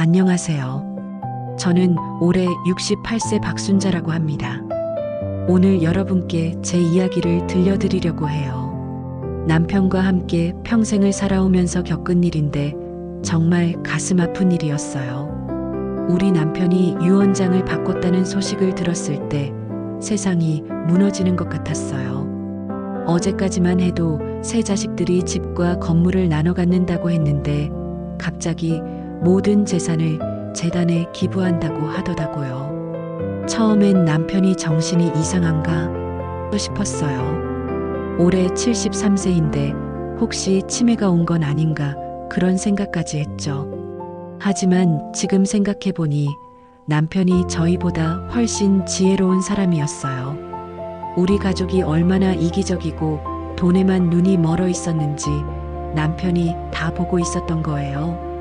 안녕하세요. 저는 올해 68세 박순자라고 합니다. 오늘 여러분께 제 이야기를 들려드리려고 해요. 남편과 함께 평생을 살아오면서 겪은 일인데 정말 가슴 아픈 일이었어요. 우리 남편이 유언장을 바꿨다는 소식을 들었을 때 세상이 무너지는 것 같았어요. 어제까지만 해도 세 자식들이 집과 건물을 나눠 갖는다고 했는데 갑자기 모든 재산을 재단에 기부한다고 하더라고요. 처음엔 남편이 정신이 이상한가 싶었어요. 올해 73세인데 혹시 치매가 온 건 아닌가 그런 생각까지 했죠. 하지만 지금 생각해보니 남편이 저희보다 훨씬 지혜로운 사람이었어요. 우리 가족이 얼마나 이기적이고 돈에만 눈이 멀어 있었는지 남편이 다 보고 있었던 거예요.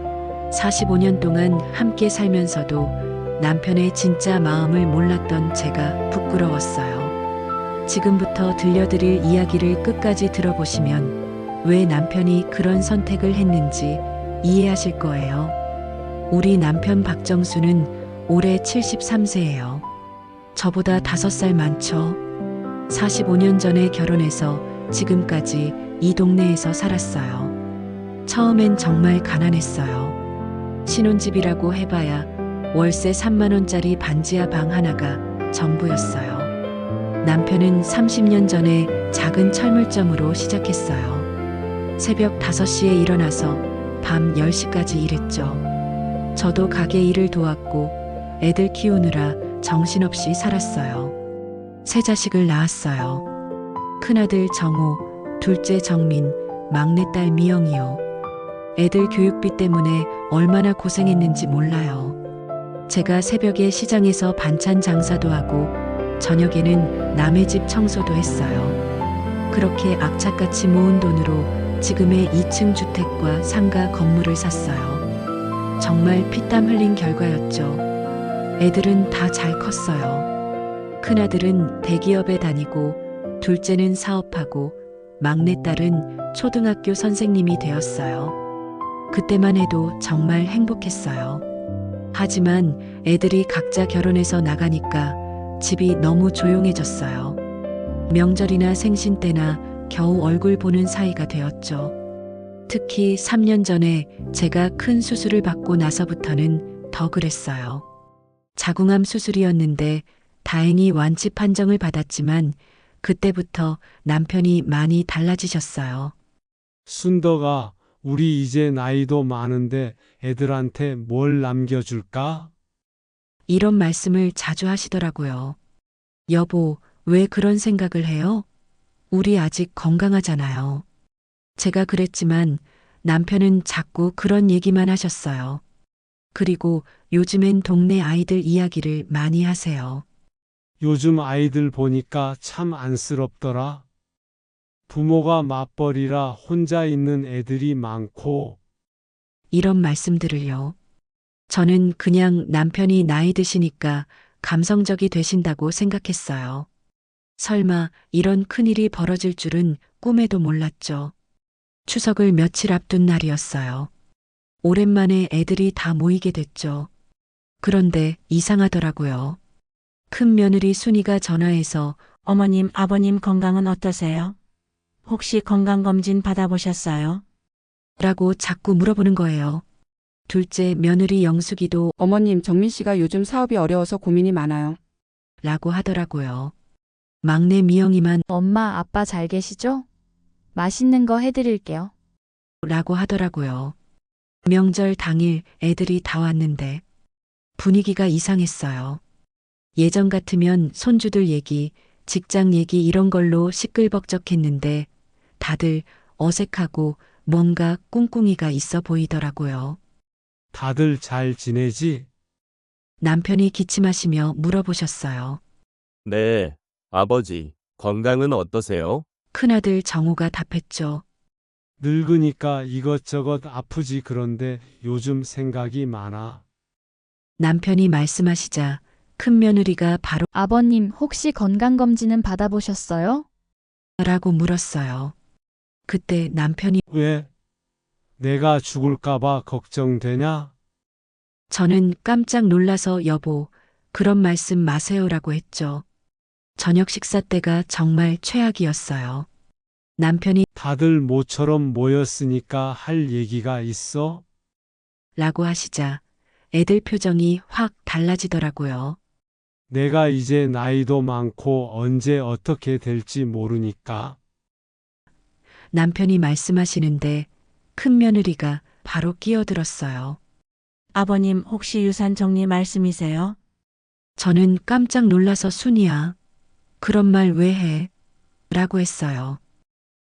45년 동안 함께 살면서도 남편의 진짜 마음을 몰랐던 제가 부끄러웠어요. 지금부터 들려드릴 이야기를 끝까지 들어보시면 왜 남편이 그런 선택을 했는지 이해하실 거예요. 우리 남편 박정수는 올해 73세예요. 저보다 5살 많죠. 45년 전에 결혼해서 지금까지 이 동네에서 살았어요. 처음엔 정말 가난했어요. 신혼집이라고 해봐야 월세 3만 원짜리 반지하 방 하나가 전부였어요. 남편은 30년 전에 작은 철물점으로 시작했어요. 새벽 5시에 일어나서 밤 10시까지 일했죠. 저도 가게 일을 도왔고 애들 키우느라 정신없이 살았어요. 세 자식을 낳았어요. 큰아들 정호, 둘째 정민, 막내딸 미영이요. 애들 교육비 때문에 얼마나 고생했는지 몰라요. 제가 새벽에 시장에서 반찬 장사도 하고 저녁에는 남의 집 청소도 했어요. 그렇게 악착같이 모은 돈으로 지금의 2층 주택과 상가 건물을 샀어요. 정말 피땀 흘린 결과였죠. 애들은 다 잘 컸어요. 큰아들은 대기업에 다니고 둘째는 사업하고 막내딸은 초등학교 선생님이 되었어요. 그때만 해도 정말 행복했어요. 하지만 애들이 각자 결혼해서 나가니까 집이 너무 조용해졌어요. 명절이나 생신 때나 겨우 얼굴 보는 사이가 되었죠. 특히 3년 전에 제가 큰 수술을 받고 나서부터는 더 그랬어요. 자궁암 수술이었는데 다행히 완치 판정을 받았지만 그때부터 남편이 많이 달라지셨어요. 순덕아, 우리 이제 나이도 많은데 애들한테 뭘 남겨줄까? 이런 말씀을 자주 하시더라고요. 여보, 왜 그런 생각을 해요? 우리 아직 건강하잖아요. 제가 그랬지만 남편은 자꾸 그런 얘기만 하셨어요. 그리고 요즘엔 동네 아이들 이야기를 많이 하세요. 요즘 아이들 보니까 참 안쓰럽더라. 부모가 맞벌이라 혼자 있는 애들이 많고, 이런 말씀들을요. 저는 그냥 남편이 나이 드시니까 감성적이 되신다고 생각했어요. 설마 이런 큰일이 벌어질 줄은 꿈에도 몰랐죠. 추석을 며칠 앞둔 날이었어요. 오랜만에 애들이 다 모이게 됐죠. 그런데 이상하더라고요. 큰 며느리 순이가 전화해서 어머님, 아버님 건강은 어떠세요? 혹시 건강검진 받아보셨어요? 라고 자꾸 물어보는 거예요. 둘째 며느리 영숙이도 어머님, 정민 씨가 요즘 사업이 어려워서 고민이 많아요. 라고 하더라고요. 막내 미영이만 엄마, 아빠 잘 계시죠? 맛있는 거 해드릴게요. 라고 하더라고요. 명절 당일 애들이 다 왔는데 분위기가 이상했어요. 예전 같으면 손주들 얘기, 직장 얘기 이런 걸로 시끌벅적했는데 다들 어색하고 뭔가 꿍꿍이가 있어 보이더라고요. 다들 잘 지내지? 남편이 기침하시며 물어보셨어요. 네, 아버지, 건강은 어떠세요? 큰아들 정우가 답했죠. 늙으니까 이것저것 아프지. 그런데 요즘 생각이 많아. 남편이 말씀하시자 큰 며느리가 바로 아버님, 혹시 건강검진은 받아보셨어요? 라고 물었어요. 그때 남편이 왜? 내가 죽을까봐 걱정되냐? 저는 깜짝 놀라서 여보, 그런 말씀 마세요라고 했죠. 저녁 식사 때가 정말 최악이었어요. 남편이 다들 모처럼 모였으니까 할 얘기가 있어? 라고 하시자 애들 표정이 확 달라지더라고요. 내가 이제 나이도 많고 언제 어떻게 될지 모르니까. 남편이 말씀하시는데 큰 며느리가 바로 끼어들었어요. 아버님 혹시 유산 정리 말씀이세요? 저는 깜짝 놀라서 순이야. 그런 말 왜 해? 라고 했어요.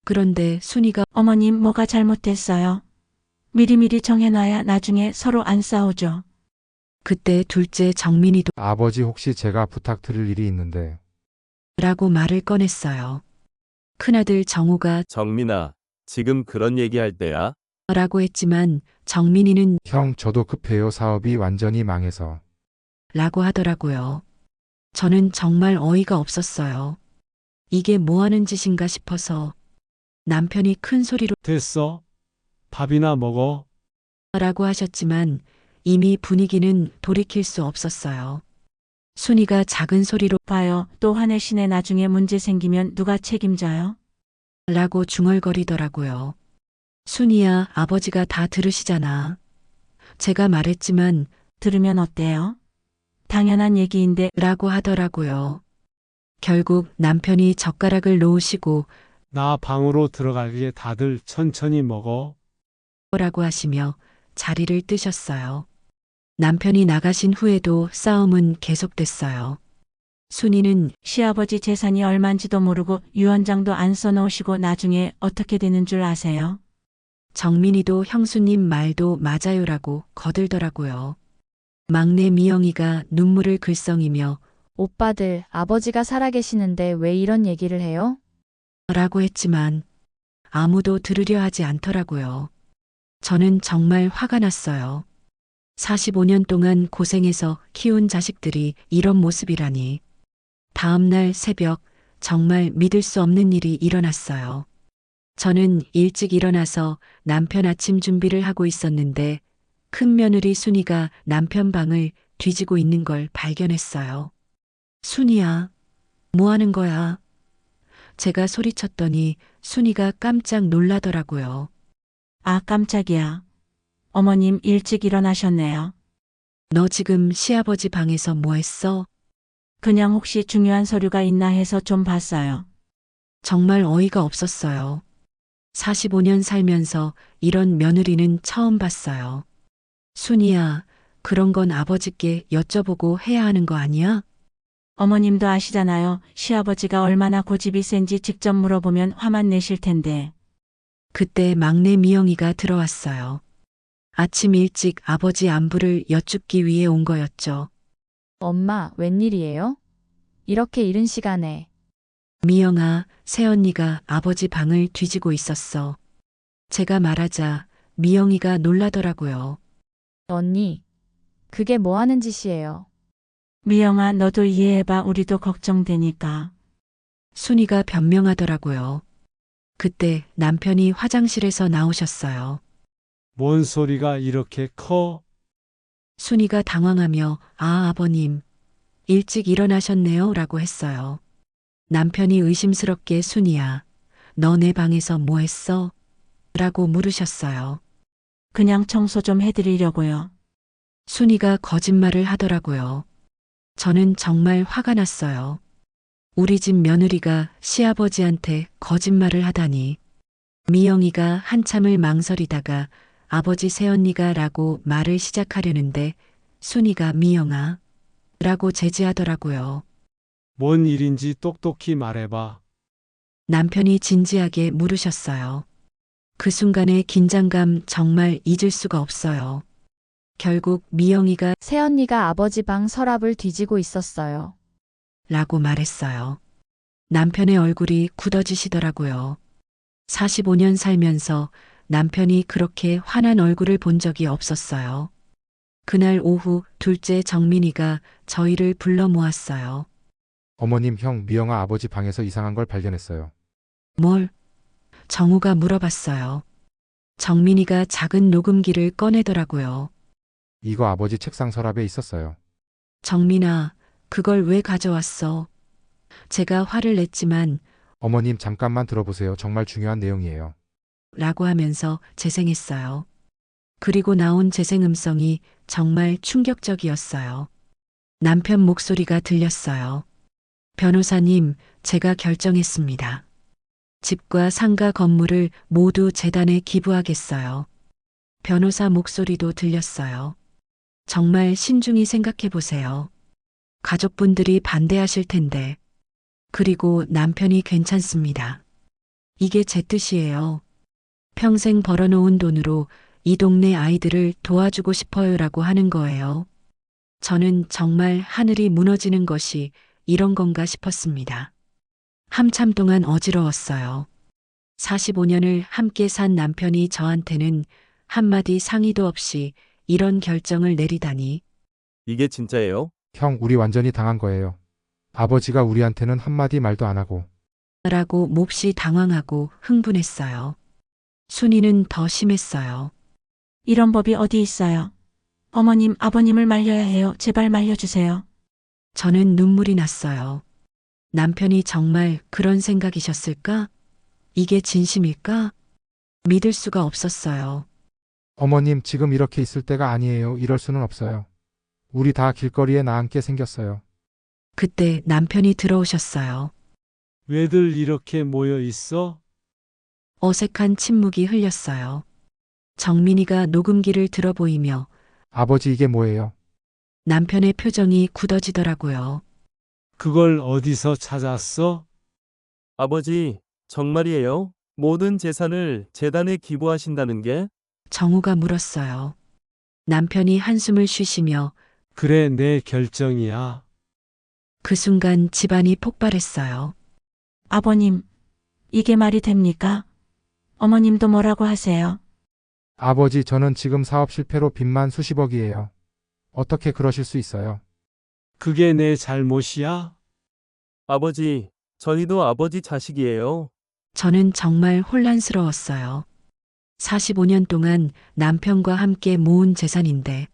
그런데 순이가 어머님 뭐가 잘못됐어요? 미리미리 정해놔야 나중에 서로 안 싸우죠. 그때 둘째 정민이도 아버지 혹시 제가 부탁드릴 일이 있는데 라고 말을 꺼냈어요. 큰아들 정우가 정민아, 지금 그런 얘기할 때야? 라고 했지만 정민이는 형 저도 급해요. 사업이 완전히 망해서. 라고 하더라고요. 저는 정말 어이가 없었어요. 이게 뭐 하는 짓인가 싶어서 남편이 큰 소리로 됐어? 밥이나 먹어? 라고 하셨지만 이미 분위기는 돌이킬 수 없었어요. 순이가 작은 소리로 봐요. 또 화내시네. 나중에 문제 생기면 누가 책임져요? 라고 중얼거리더라고요. 순이야, 아버지가 다 들으시잖아. 제가 말했지만 들으면 어때요? 당연한 얘기인데 라고 하더라고요. 결국 남편이 젓가락을 놓으시고 나 방으로 들어가게 다들 천천히 먹어. 라고 하시며 자리를 뜨셨어요. 남편이 나가신 후에도 싸움은 계속됐어요. 순이는 시아버지 재산이 얼만지도 모르고 유언장도 안 써놓으시고 나중에 어떻게 되는 줄 아세요? 정민이도 형수님 말도 맞아요라고 거들더라고요. 막내 미영이가 눈물을 글썽이며 오빠들, 아버지가 살아계시는데 왜 이런 얘기를 해요? 라고 했지만 아무도 들으려 하지 않더라고요. 저는 정말 화가 났어요. 45년 동안 고생해서 키운 자식들이 이런 모습이라니. 다음 날 새벽 정말 믿을 수 없는 일이 일어났어요. 저는 일찍 일어나서 남편 아침 준비를 하고 있었는데 큰 며느리 순이가 남편 방을 뒤지고 있는 걸 발견했어요. 순이야, 뭐 하는 거야? 제가 소리쳤더니 순이가 깜짝 놀라더라고요. 아, 깜짝이야. 어머님 일찍 일어나셨네요. 너 지금 시아버지 방에서 뭐 했어? 그냥 혹시 중요한 서류가 있나 해서 좀 봤어요. 정말 어이가 없었어요. 45년 살면서 이런 며느리는 처음 봤어요. 순이야, 그런 건 아버지께 여쭤보고 해야 하는 거 아니야? 어머님도 아시잖아요. 시아버지가 얼마나 고집이 센지 직접 물어보면 화만 내실 텐데. 그때 막내 미영이가 들어왔어요. 아침 일찍 아버지 안부를 여쭙기 위해 온 거였죠. 엄마, 웬일이에요? 이렇게 이른 시간에. 미영아, 새언니가 아버지 방을 뒤지고 있었어. 제가 말하자 미영이가 놀라더라고요. 언니, 그게 뭐 하는 짓이에요? 미영아, 너도 이해해봐. 우리도 걱정되니까. 순이가 변명하더라고요. 그때 남편이 화장실에서 나오셨어요. 뭔 소리가 이렇게 커? 순이가 당황하며 아, 아버님, 일찍 일어나셨네요 라고 했어요. 남편이 의심스럽게 순이야, 너 내 방에서 뭐 했어? 라고 물으셨어요. 그냥 청소 좀 해드리려고요. 순이가 거짓말을 하더라고요. 저는 정말 화가 났어요. 우리 집 며느리가 시아버지한테 거짓말을 하다니. 미영이가 한참을 망설이다가 아버지 새언니가 라고 말을 시작하려는데 순이가 미영아 라고 제지하더라고요. 뭔 일인지 똑똑히 말해봐. 남편이 진지하게 물으셨어요. 그 순간의 긴장감 정말 잊을 수가 없어요. 결국 미영이가 새언니가 아버지 방 서랍을 뒤지고 있었어요. 라고 말했어요. 남편의 얼굴이 굳어지시더라고요. 45년 살면서 남편이 그렇게 화난 얼굴을 본 적이 없었어요. 그날 오후 둘째 정민이가 저희를 불러 모았어요. 어머님 형 미영아 아버지 방에서 이상한 걸 발견했어요. 뭘? 정우가 물어봤어요. 정민이가 작은 녹음기를 꺼내더라고요. 이거 아버지 책상 서랍에 있었어요. 정민아, 그걸 왜 가져왔어? 제가 화를 냈지만 어머님 잠깐만 들어보세요. 정말 중요한 내용이에요. 라고 하면서 재생했어요. 그리고 나온 재생 음성이 정말 충격적이었어요. 남편 목소리가 들렸어요. 변호사님, 제가 결정했습니다. 집과 상가 건물을 모두 재단에 기부하겠어요. 변호사 목소리도 들렸어요. 정말 신중히 생각해 보세요. 가족분들이 반대하실 텐데. 그리고 남편이 괜찮습니다. 이게 제 뜻이에요. 평생 벌어놓은 돈으로 이 동네 아이들을 도와주고 싶어요라고 하는 거예요. 저는 정말 하늘이 무너지는 것이 이런 건가 싶었습니다. 한참 동안 어지러웠어요. 45년을 함께 산 남편이 저한테는 한마디 상의도 없이 이런 결정을 내리다니. 이게 진짜예요? 형, 우리 완전히 당한 거예요. 아버지가 우리한테는 한마디 말도 안 하고. 라고 몹시 당황하고 흥분했어요. 순이는 더 심했어요. 이런 법이 어디 있어요? 어머님, 아버님을 말려야 해요. 제발 말려주세요. 저는 눈물이 났어요. 남편이 정말 그런 생각이셨을까? 이게 진심일까? 믿을 수가 없었어요. 어머님, 지금 이렇게 있을 때가 아니에요. 이럴 수는 없어요. 우리 다 길거리에 나앉게 생겼어요. 그때 남편이 들어오셨어요. 왜들 이렇게 모여 있어? 어색한 침묵이 흘렸어요. 정민이가 녹음기를 들어보이며 아버지, 이게 뭐예요? 남편의 표정이 굳어지더라고요. 그걸 어디서 찾았어? 아버지, 정말이에요? 모든 재산을 재단에 기부하신다는 게? 정우가 물었어요. 남편이 한숨을 쉬시며 그래, 내 결정이야. 그 순간 집안이 폭발했어요. 아버님, 이게 말이 됩니까? 어머님도 뭐라고 하세요? 아버지, 저는 지금 사업 실패로 빚만 수십억이에요. 어떻게 그러실 수 있어요? 그게 내 잘못이야? 아버지, 저희도 아버지 자식이에요. 저는 정말 혼란스러웠어요. 45년 동안 남편과 함께 모은 재산인데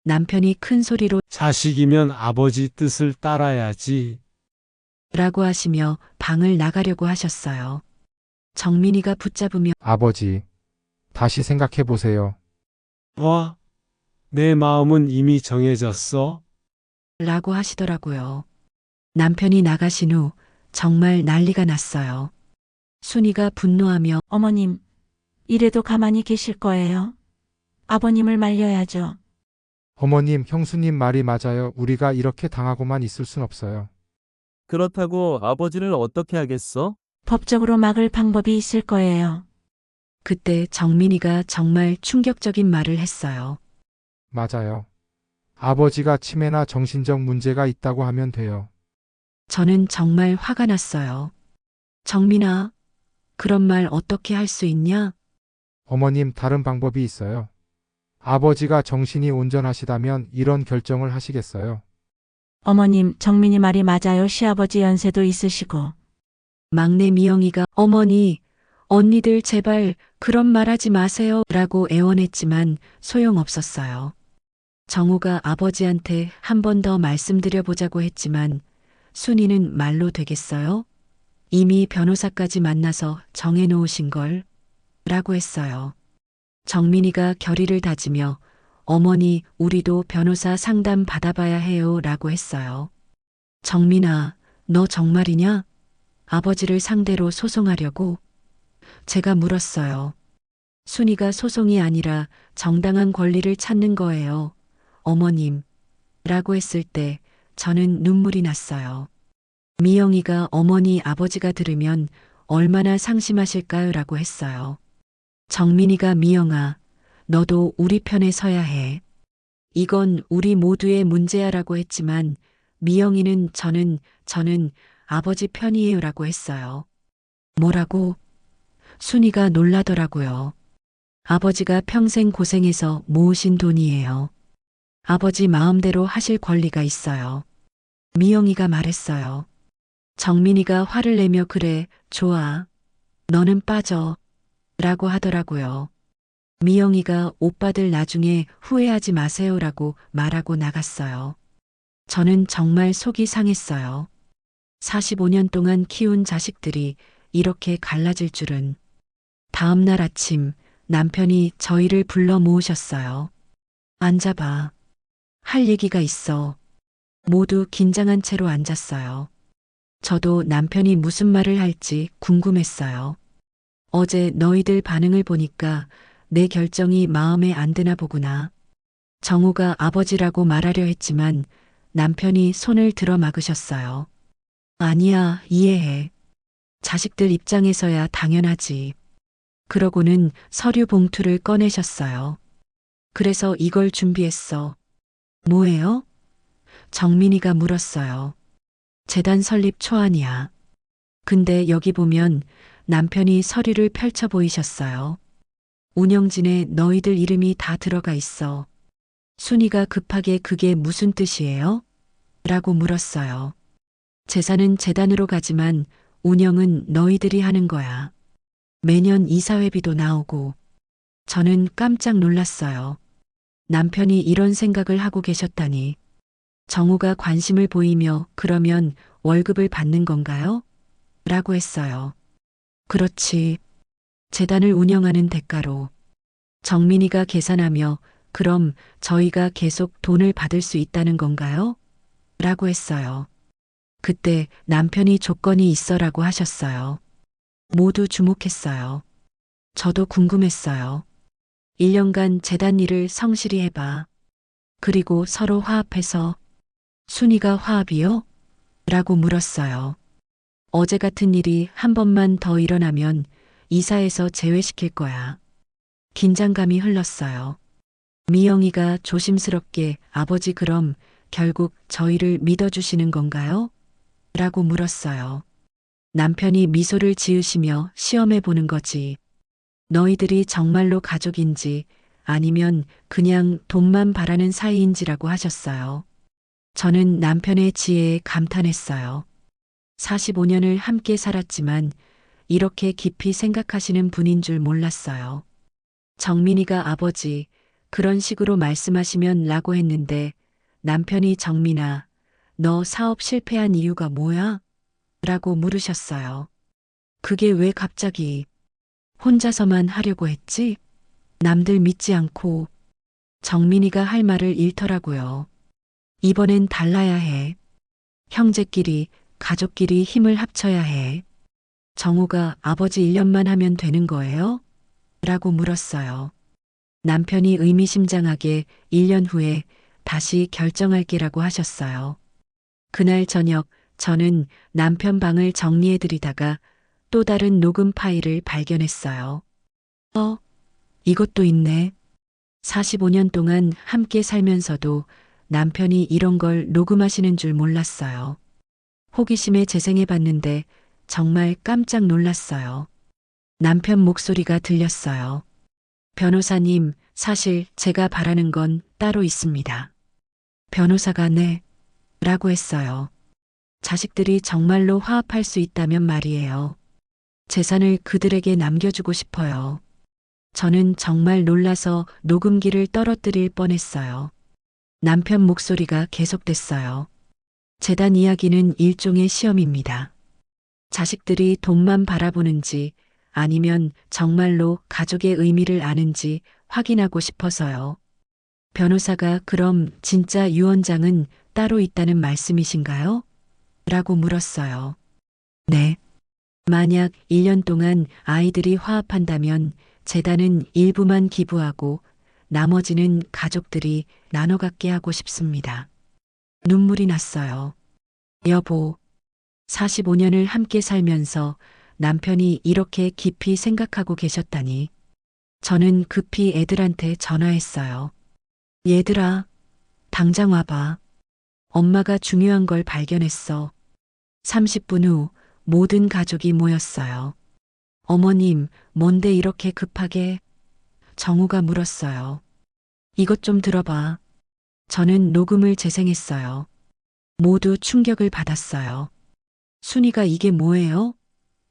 남편이 큰 소리로 자식이면 아버지 뜻을 따라야지. 라고 하시며 방을 나가려고 하셨어요. 정민이가 붙잡으며 아버지, 다시 생각해 보세요. 와, 내 마음은 이미 정해졌어. 라고 하시더라고요. 남편이 나가신 후 정말 난리가 났어요. 순이가 분노하며 어머님, 이래도 가만히 계실 거예요? 아버님을 말려야죠. 어머님, 형수님 말이 맞아요. 우리가 이렇게 당하고만 있을 순 없어요. 그렇다고 아버지를 어떻게 하겠어? 법적으로 막을 방법이 있을 거예요. 그때 정민이가 정말 충격적인 말을 했어요. 맞아요. 아버지가 치매나 정신적 문제가 있다고 하면 돼요. 저는 정말 화가 났어요. 정민아, 그런 말 어떻게 할 수 있냐? 어머님, 다른 방법이 있어요. 아버지가 정신이 온전하시다면 이런 결정을 하시겠어요? 어머님, 정민이 말이 맞아요. 시아버지 연세도 있으시고. 막내 미영이가 어머니, 언니들 제발 그런 말 하지 마세요 라고 애원했지만 소용없었어요. 정우가 아버지한테 한 번 더 말씀드려보자고 했지만 순이는 말로 되겠어요? 이미 변호사까지 만나서 정해놓으신 걸 라고 했어요. 정민이가 결의를 다지며 어머니, 우리도 변호사 상담 받아봐야 해요 라고 했어요. 정민아, 너 정말이냐? 아버지를 상대로 소송하려고? 제가 물었어요. 순이가 소송이 아니라 정당한 권리를 찾는 거예요. 어머님. 라고 했을 때 저는 눈물이 났어요. 미영이가 어머니 아버지가 들으면 얼마나 상심하실까요? 라고 했어요. 정민이가 미영아, 너도 우리 편에 서야 해. 이건 우리 모두의 문제야 라고 했지만 미영이는 저는 아버지 편이에요 라고 했어요. 뭐라고? 순이가 놀라더라고요. 아버지가 평생 고생해서 모으신 돈이에요. 아버지 마음대로 하실 권리가 있어요. 미영이가 말했어요. 정민이가 화를 내며 그래, 좋아. 너는 빠져. 라고 하더라고요. 미영이가 오빠들 나중에 후회하지 마세요라고 말하고 나갔어요. 저는 정말 속이 상했어요. 45년 동안 키운 자식들이 이렇게 갈라질 줄은. 다음 날 아침 남편이 저희를 불러 모으셨어요. 앉아봐. 할 얘기가 있어. 모두 긴장한 채로 앉았어요. 저도 남편이 무슨 말을 할지 궁금했어요. 어제 너희들 반응을 보니까 내 결정이 마음에 안 드나 보구나. 정우가 아버지라고 말하려 했지만 남편이 손을 들어 막으셨어요. 아니야, 이해해. 자식들 입장에서야 당연하지. 그러고는 서류 봉투를 꺼내셨어요. 그래서 이걸 준비했어. 뭐예요? 정민이가 물었어요. 재단 설립 초안이야. 근데 여기 보면 남편이 서류를 펼쳐 보이셨어요. 운영진에 너희들 이름이 다 들어가 있어. 순이가 급하게 그게 무슨 뜻이에요? 라고 물었어요. 재산은 재단으로 가지만 운영은 너희들이 하는 거야. 매년 이사회비도 나오고. 저는 깜짝 놀랐어요. 남편이 이런 생각을 하고 계셨다니. 정우가 관심을 보이며 그러면 월급을 받는 건가요? 라고 했어요. 그렇지. 재단을 운영하는 대가로. 정민이가 계산하며 그럼 저희가 계속 돈을 받을 수 있다는 건가요? 라고 했어요. 그때 남편이 조건이 있어라고 하셨어요. 모두 주목했어요. 저도 궁금했어요. 1년간 재단 일을 성실히 해봐. 그리고 서로 화합해서. 순이가 화합이요? 라고 물었어요. 어제 같은 일이 한 번만 더 일어나면 이사에서 제외시킬 거야. 긴장감이 흘렀어요. 미영이가 조심스럽게 아버지 그럼 결국 저희를 믿어주시는 건가요? 라고 물었어요. 남편이 미소를 지으시며 시험해 보는 거지. 너희들이 정말로 가족인지 아니면 그냥 돈만 바라는 사이인지라고 하셨어요. 저는 남편의 지혜에 감탄했어요. 45년을 함께 살았지만 이렇게 깊이 생각하시는 분인 줄 몰랐어요. 정민이가 아버지, 그런 식으로 말씀하시면 라고 했는데 남편이 정민아, 너 사업 실패한 이유가 뭐야? 라고 물으셨어요. 그게 왜 갑자기 혼자서만 하려고 했지? 남들 믿지 않고. 정민이가 할 말을 잃더라고요. 이번엔 달라야 해. 형제끼리, 가족끼리 힘을 합쳐야 해. 정우가 아버지 1년만 하면 되는 거예요? 라고 물었어요. 남편이 의미심장하게 1년 후에 다시 결정할게라고 하셨어요. 그날 저녁 저는 남편 방을 정리해드리다가 또 다른 녹음 파일을 발견했어요. 이것도 있네. 45년 동안 함께 살면서도 남편이 이런 걸 녹음하시는 줄 몰랐어요. 호기심에 재생해봤는데 정말 깜짝 놀랐어요. 남편 목소리가 들렸어요. 변호사님, 사실 제가 바라는 건 따로 있습니다. 변호사가 네, 라고 했어요. 자식들이 정말로 화합할 수 있다면 말이에요. 재산을 그들에게 남겨주고 싶어요. 저는 정말 놀라서 녹음기를 떨어뜨릴 뻔했어요. 남편 목소리가 계속됐어요. 재단 이야기는 일종의 시험입니다. 자식들이 돈만 바라보는지 아니면 정말로 가족의 의미를 아는지 확인하고 싶어서요. 변호사가 그럼 진짜 유언장은 따로 있다는 말씀이신가요? 라고 물었어요. 네. 만약 1년 동안 아이들이 화합한다면 재단은 일부만 기부하고 나머지는 가족들이 나눠 갖게 하고 싶습니다. 눈물이 났어요. 여보, 45년을 함께 살면서 남편이 이렇게 깊이 생각하고 계셨다니. 저는 급히 애들한테 전화했어요. 얘들아, 당장 와봐. 엄마가 중요한 걸 발견했어. 30분 후 모든 가족이 모였어요. 어머님, 뭔데 이렇게 급하게? 정우가 물었어요. 이것 좀 들어봐. 저는 녹음을 재생했어요. 모두 충격을 받았어요. 순이가 이게 뭐예요?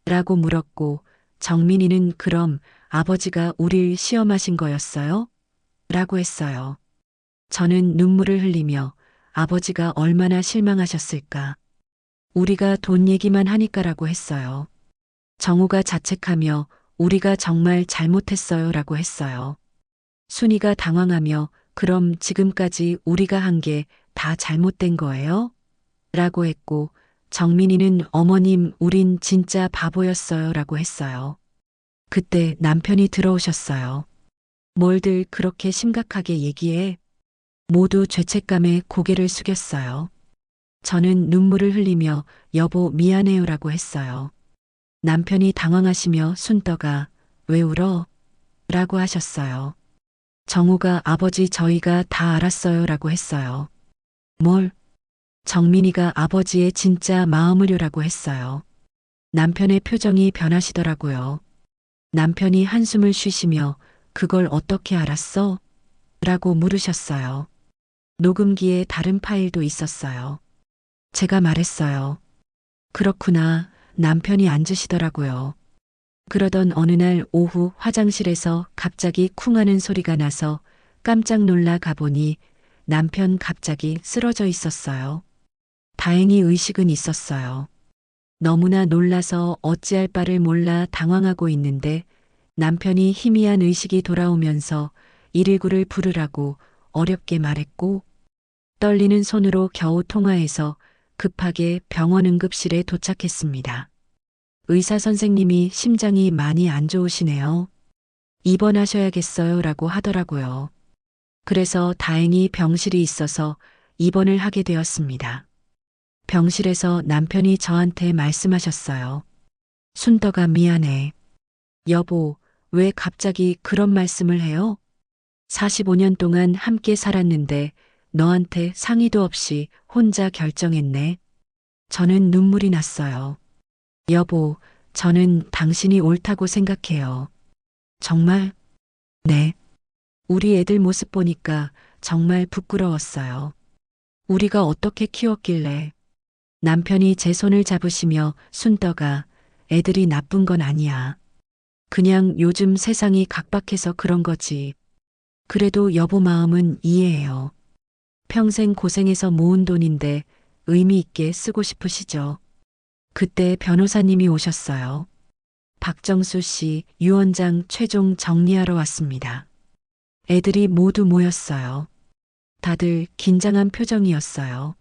라고 물었고 정민이는 그럼 아버지가 우릴 시험하신 거였어요? 라고 했어요. 저는 눈물을 흘리며 아버지가 얼마나 실망하셨을까. 우리가 돈 얘기만 하니까라고 했어요. 정우가 자책하며 우리가 정말 잘못했어요 라고 했어요. 순이가 당황하며 그럼 지금까지 우리가 한 게 다 잘못된 거예요? 라고 했고 정민이는 어머님 우린 진짜 바보였어요 라고 했어요. 그때 남편이 들어오셨어요. 뭘들 그렇게 심각하게 얘기해? 모두 죄책감에 고개를 숙였어요. 저는 눈물을 흘리며 여보 미안해요 라고 했어요. 남편이 당황하시며 순떡아 왜 울어? 라고 하셨어요. 정우가 아버지 저희가 다 알았어요 라고 했어요. 뭘? 정민이가 아버지의 진짜 마음을요라고 했어요. 남편의 표정이 변하시더라고요. 남편이 한숨을 쉬시며 그걸 어떻게 알았어? 라고 물으셨어요. 녹음기에 다른 파일도 있었어요. 제가 말했어요. 그렇구나. 남편이 앉으시더라고요. 그러던 어느 날 오후 화장실에서 갑자기 쿵 하는 소리가 나서 깜짝 놀라 가보니 남편 갑자기 쓰러져 있었어요. 다행히 의식은 있었어요. 너무나 놀라서 어찌할 바를 몰라 당황하고 있는데 남편이 희미한 의식이 돌아오면서 119를 부르라고 어렵게 말했고 떨리는 손으로 겨우 통화해서 급하게 병원 응급실에 도착했습니다. 의사 선생님이 심장이 많이 안 좋으시네요. 입원하셔야겠어요 라고 하더라고요. 그래서 다행히 병실이 있어서 입원을 하게 되었습니다. 병실에서 남편이 저한테 말씀하셨어요. 순덕아 미안해. 여보, 왜 갑자기 그런 말씀을 해요? 45년 동안 함께 살았는데 너한테 상의도 없이 혼자 결정했네. 저는 눈물이 났어요. 여보, 저는 당신이 옳다고 생각해요. 정말? 네. 우리 애들 모습 보니까 정말 부끄러웠어요. 우리가 어떻게 키웠길래. 남편이 제 손을 잡으시며 순떡아, 애들이 나쁜 건 아니야. 그냥 요즘 세상이 각박해서 그런 거지. 그래도 여보 마음은 이해해요. 평생 고생해서 모은 돈인데 의미 있게 쓰고 싶으시죠. 그때 변호사님이 오셨어요. 박정수 씨, 유 원장 최종 정리하러 왔습니다. 애들이 모두 모였어요. 다들 긴장한 표정이었어요.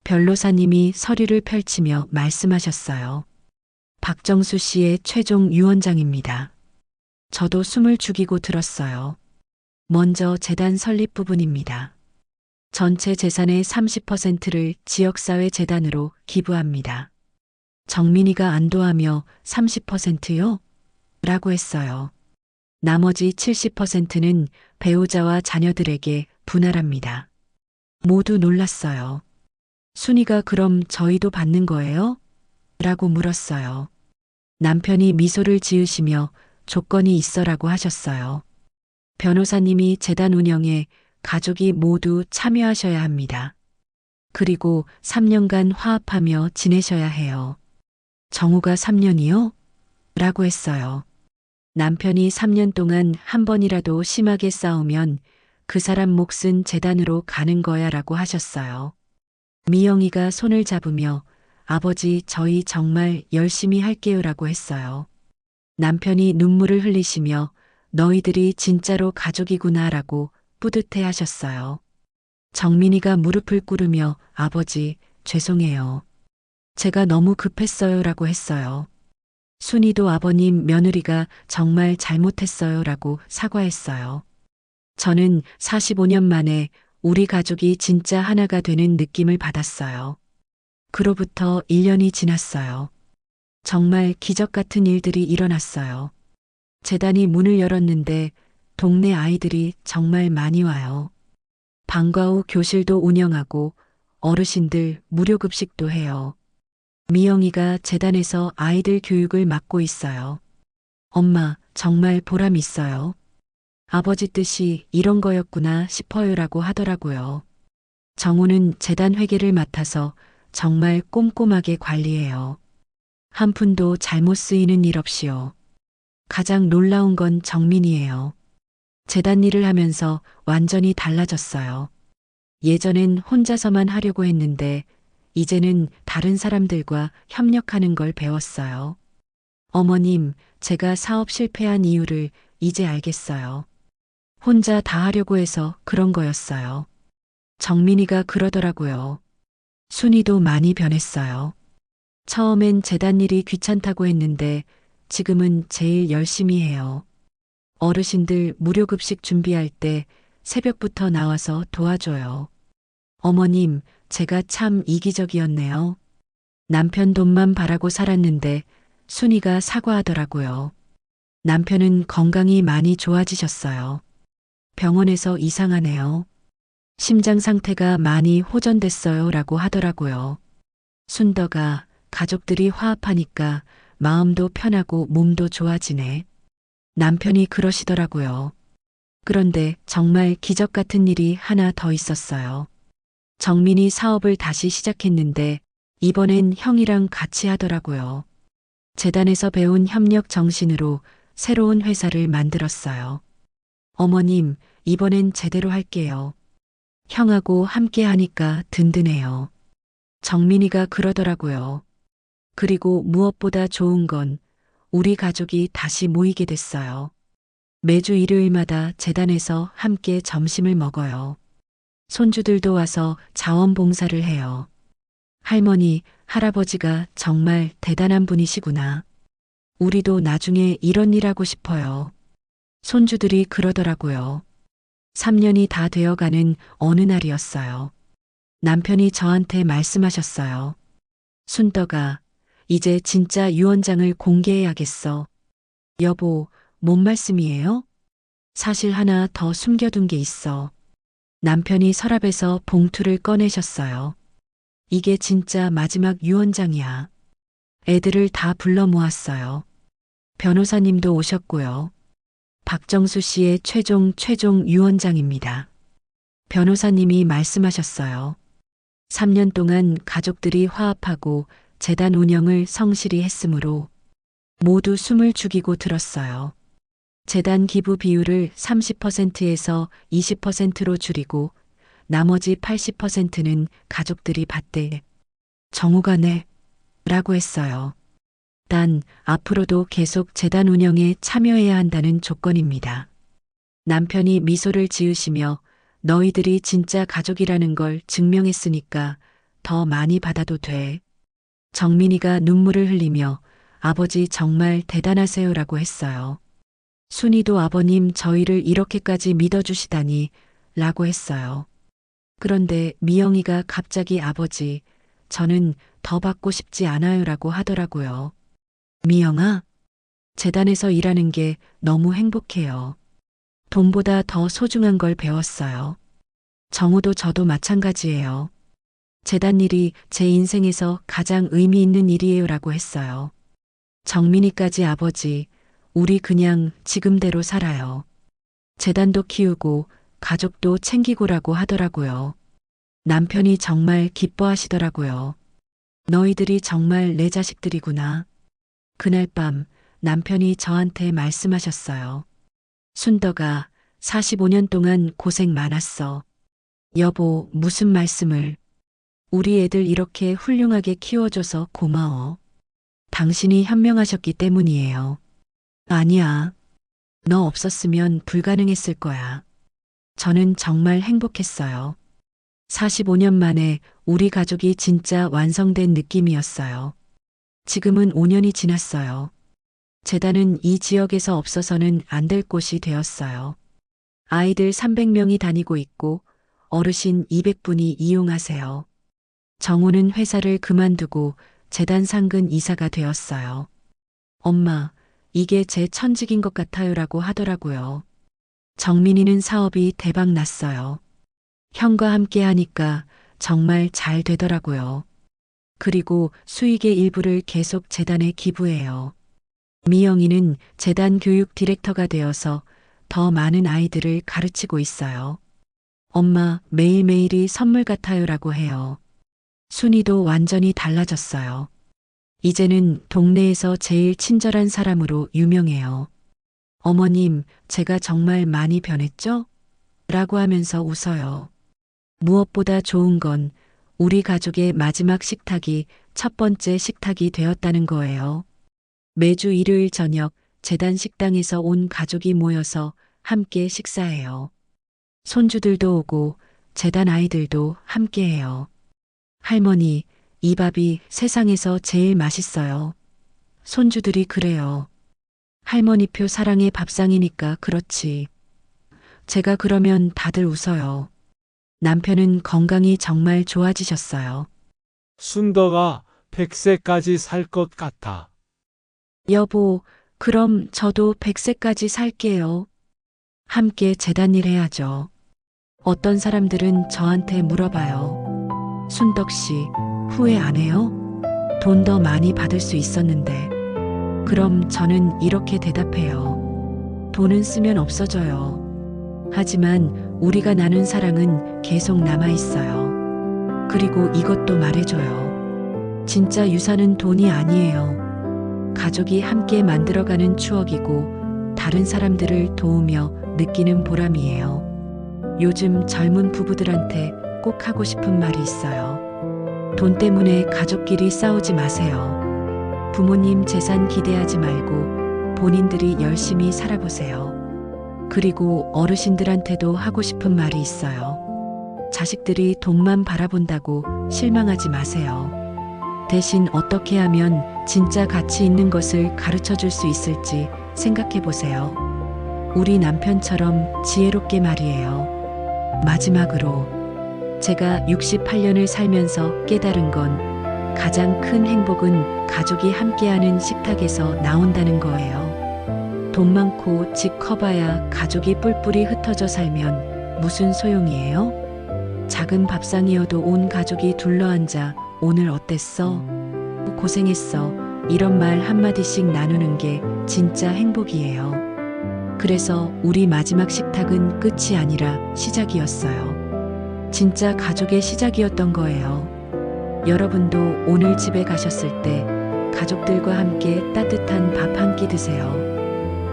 변호사님이 서류를 펼치며 말씀하셨어요. 박정수 씨의 최종 유언장입니다. 저도 숨을 죽이고 들었어요. 먼저 재단 설립 부분입니다. 전체 재산의 30%를 지역사회 재단으로 기부합니다. 정민이가 안도하며 30%요? 라고 했어요. 나머지 70%는 배우자와 자녀들에게 분할합니다. 모두 놀랐어요. 순이가 그럼 저희도 받는 거예요? 라고 물었어요. 남편이 미소를 지으시며 조건이 있어라고 하셨어요. 변호사님이 재단 운영에 가족이 모두 참여하셔야 합니다. 그리고 3년간 화합하며 지내셔야 해요. 정우가 3년이요? 라고 했어요. 남편이 3년 동안 한 번이라도 심하게 싸우면 그 사람 몫은 재단으로 가는 거야 라고 하셨어요. 미영이가 손을 잡으며 아버지 저희 정말 열심히 할게요 라고 했어요. 남편이 눈물을 흘리시며 너희들이 진짜로 가족이구나 라고 뿌듯해 하셨어요. 정민이가 무릎을 꿇으며 아버지 죄송해요. 제가 너무 급했어요 라고 했어요. 순이도 아버님 며느리가 정말 잘못했어요 라고 사과했어요. 저는 45년 만에 우리 가족이 진짜 하나가 되는 느낌을 받았어요. 그로부터 1년이 지났어요. 정말 기적 같은 일들이 일어났어요. 재단이 문을 열었는데 동네 아이들이 정말 많이 와요. 방과 후 교실도 운영하고 어르신들 무료 급식도 해요. 미영이가 재단에서 아이들 교육을 맡고 있어요. 엄마, 정말 보람 있어요. 아버지 뜻이 이런 거였구나 싶어요라고 하더라고요. 정우는 재단 회계를 맡아서 정말 꼼꼼하게 관리해요. 한 푼도 잘못 쓰이는 일 없이요. 가장 놀라운 건 정민이에요. 재단 일을 하면서 완전히 달라졌어요. 예전엔 혼자서만 하려고 했는데 이제는 다른 사람들과 협력하는 걸 배웠어요. 어머님, 제가 사업 실패한 이유를 이제 알겠어요. 혼자 다 하려고 해서 그런 거였어요. 정민이가 그러더라고요. 순이도 많이 변했어요. 처음엔 재단 일이 귀찮다고 했는데 지금은 제일 열심히 해요. 어르신들 무료급식 준비할 때 새벽부터 나와서 도와줘요. 어머님, 제가 참 이기적이었네요. 남편 돈만 바라고 살았는데 순이가 사과하더라고요. 남편은 건강이 많이 좋아지셨어요. 병원에서 이상하네요. 심장 상태가 많이 호전됐어요 라고 하더라고요. 순덕아, 가족들이 화합하니까 마음도 편하고 몸도 좋아지네. 남편이 그러시더라고요. 그런데 정말 기적 같은 일이 하나 더 있었어요. 정민이 사업을 다시 시작했는데 이번엔 형이랑 같이 하더라고요. 재단에서 배운 협력 정신으로 새로운 회사를 만들었어요. 어머님, 이번엔 제대로 할게요. 형하고 함께 하니까 든든해요. 정민이가 그러더라고요. 그리고 무엇보다 좋은 건 우리 가족이 다시 모이게 됐어요. 매주 일요일마다 재단에서 함께 점심을 먹어요. 손주들도 와서 자원봉사를 해요. 할머니, 할아버지가 정말 대단한 분이시구나. 우리도 나중에 이런 일 하고 싶어요. 손주들이 그러더라고요. 3년이 다 되어가는 어느 날이었어요. 남편이 저한테 말씀하셨어요. 순덕아, 이제 진짜 유언장을 공개해야겠어. 여보, 뭔 말씀이에요? 사실 하나 더 숨겨둔 게 있어. 남편이 서랍에서 봉투를 꺼내셨어요. 이게 진짜 마지막 유언장이야. 애들을 다 불러 모았어요. 변호사님도 오셨고요. 박정수 씨의 최종 유언장입니다. 변호사님이 말씀하셨어요. 3년 동안 가족들이 화합하고 재단 운영을 성실히 했으므로 모두 숨을 죽이고 들었어요. 재단 기부 비율을 30%에서 20%로 줄이고 나머지 80%는 가족들이 받되 정우가 네 라고 했어요. 단 앞으로도 계속 재단 운영에 참여해야 한다는 조건입니다. 남편이 미소를 지으시며 너희들이 진짜 가족이라는 걸 증명했으니까 더 많이 받아도 돼. 정민이가 눈물을 흘리며 아버지 정말 대단하세요라고 했어요. 순이도 아버님 저희를 이렇게까지 믿어주시다니 라고 했어요. 그런데 미영이가 갑자기 아버지, 저는 더 받고 싶지 않아요라고 하더라고요. 미영아, 재단에서 일하는 게 너무 행복해요. 돈보다 더 소중한 걸 배웠어요. 정우도 저도 마찬가지예요. 재단 일이 제 인생에서 가장 의미 있는 일이에요라고 했어요. 정민이까지 아버지, 우리 그냥 지금대로 살아요. 재단도 키우고 가족도 챙기고라고 하더라고요. 남편이 정말 기뻐하시더라고요. 너희들이 정말 내 자식들이구나. 그날 밤 남편이 저한테 말씀하셨어요. 순덕아, 45년 동안 고생 많았어. 여보, 무슨 말씀을. 우리 애들 이렇게 훌륭하게 키워줘서 고마워. 당신이 현명하셨기 때문이에요. 아니야. 너 없었으면 불가능했을 거야. 저는 정말 행복했어요. 45년 만에 우리 가족이 진짜 완성된 느낌이었어요. 지금은 5년이 지났어요. 재단은 이 지역에서 없어서는 안 될 곳이 되었어요. 아이들 300명이 다니고 있고 어르신 200분이 이용하세요. 정우는 회사를 그만두고 재단 상근 이사가 되었어요. 엄마, 이게 제 천직인 것 같아요라고 하더라고요. 정민이는 사업이 대박 났어요. 형과 함께 하니까 정말 잘 되더라고요. 그리고 수익의 일부를 계속 재단에 기부해요. 미영이는 재단 교육 디렉터가 되어서 더 많은 아이들을 가르치고 있어요. 엄마, 매일매일이 선물 같아요라고 해요. 순이도 완전히 달라졌어요. 이제는 동네에서 제일 친절한 사람으로 유명해요. 어머님, 제가 정말 많이 변했죠? 라고 하면서 웃어요. 무엇보다 좋은 건 우리 가족의 마지막 식탁이 첫 번째 식탁이 되었다는 거예요. 매주 일요일 저녁 재단 식당에서 온 가족이 모여서 함께 식사해요. 손주들도 오고 재단 아이들도 함께해요. 할머니, 이 밥이 세상에서 제일 맛있어요. 손주들이 그래요. 할머니표 사랑의 밥상이니까 그렇지. 제가 그러면 다들 웃어요. 남편은 건강이 정말 좋아지셨어요. 순덕아, 100세까지 살 것 같아. 여보, 그럼 저도 100세까지 살게요. 함께 재단일 해야죠. 어떤 사람들은 저한테 물어봐요. 순덕 씨, 후회 안 해요? 돈 더 많이 받을 수 있었는데. 그럼 저는 이렇게 대답해요. 돈은 쓰면 없어져요. 하지만 우리가 나눈 사랑은 계속 남아있어요. 그리고 이것도 말해줘요. 진짜 유산은 돈이 아니에요. 가족이 함께 만들어가는 추억이고 다른 사람들을 도우며 느끼는 보람이에요. 요즘 젊은 부부들한테 꼭 하고 싶은 말이 있어요. 돈 때문에 가족끼리 싸우지 마세요. 부모님 재산 기대하지 말고 본인들이 열심히 살아보세요. 그리고 어르신들한테도 하고 싶은 말이 있어요. 자식들이 돈만 바라본다고 실망하지 마세요. 대신 어떻게 하면 진짜 가치 있는 것을 가르쳐 줄 수 있을지 생각해 보세요. 우리 남편처럼 지혜롭게 말이에요. 마지막으로 제가 68년을 살면서 깨달은 건 가장 큰 행복은 가족이 함께하는 식탁에서 나온다는 거예요. 돈 많고 집 커봐야 가족이 뿔뿔이 흩어져 살면 무슨 소용이에요? 작은 밥상이어도 온 가족이 둘러앉아 오늘 어땠어? 고생했어. 이런 말 한마디씩 나누는 게 진짜 행복이에요. 그래서 우리 마지막 식탁은 끝이 아니라 시작이었어요. 진짜 가족의 시작이었던 거예요. 여러분도 오늘 집에 가셨을 때 가족들과 함께 따뜻한 밥 한 끼 드세요.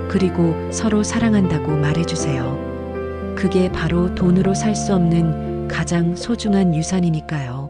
그리고 서로 사랑한다고 말해주세요. 그게 바로 돈으로 살 수 없는 가장 소중한 유산이니까요.